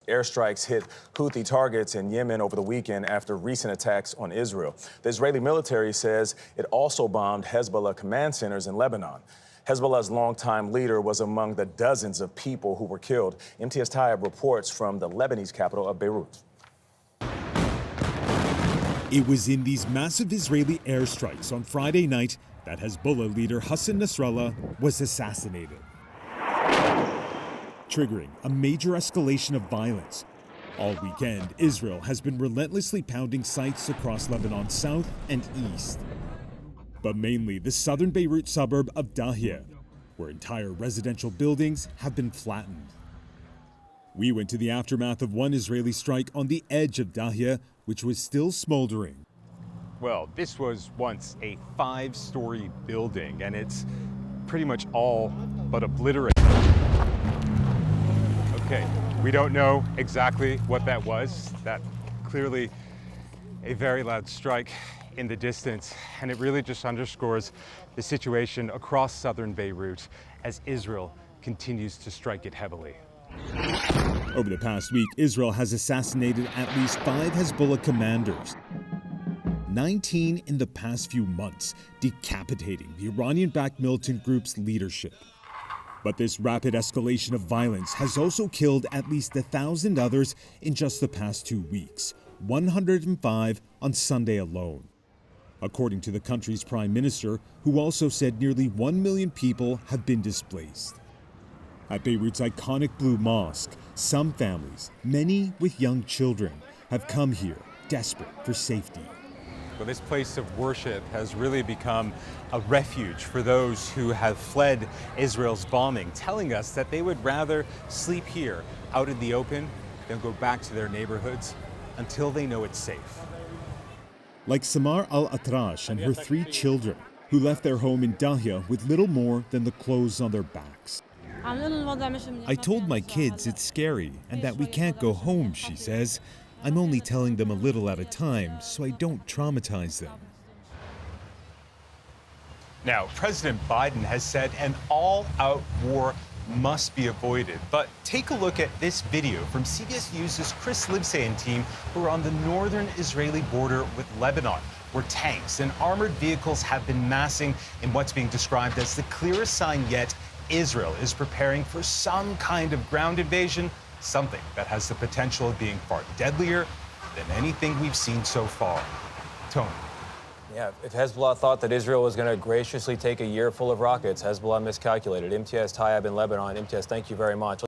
Airstrikes hit Houthi targets in Yemen over the weekend after recent attacks on Israel. The Israeli military says it also bombed Hezbollah command centers in Lebanon. Hezbollah's longtime leader was among the dozens of people who were killed. MTS Tayyab reports from the Lebanese capital of Beirut. It was in these massive Israeli airstrikes on Friday night that Hezbollah leader Hassan Nasrallah was assassinated, triggering a major escalation of violence. All weekend, Israel has been relentlessly pounding sites across Lebanon's south and east, but mainly the southern Beirut suburb of Dahia, where entire residential buildings have been flattened. We went to the aftermath of one Israeli strike on the edge of Dahia, which was still smoldering. Well, this was once a 5-story building, and it's pretty much all but obliterated. Okay, we don't know exactly what that was. That clearly a very loud strike in the distance, and it really just underscores the situation across southern Beirut as Israel continues to strike it heavily. Over the past week, Israel has assassinated at least 5 Hezbollah commanders, 19 in the past few months, decapitating the Iranian-backed militant group's leadership. But this rapid escalation of violence has also killed at least 1,000 others in just the past 2 weeks, 105 on Sunday alone. According to the country's prime minister, who also said nearly 1 million people have been displaced. At Beirut's iconic Blue Mosque, some families, many with young children, have come here desperate for safety. Well, this place of worship has really become a refuge for those who have fled Israel's bombing, telling us that they would rather sleep here out in the open than go back to their neighborhoods until they know it's safe. Like Samar al-Atrash and her 3 children, who left their home in Dahia with little more than the clothes on their backs. I told my kids it's scary and that we can't go home, she says. I'm only telling them a little at a time so I don't traumatize them. Now, President Biden has said an all-out war must be avoided. But take a look at this video from CBS News' Chris Livesay and team who are on the northern Israeli border with Lebanon, where tanks and armored vehicles have been massing in what's being described as the clearest sign yet Israel is preparing for some kind of ground invasion, something that has the potential of being far deadlier than anything we've seen so far. Tony. Yeah, if Hezbollah thought that Israel was going to graciously take a year full of rockets, Hezbollah miscalculated. MTS Tayyab in Lebanon. MTS, thank you very much.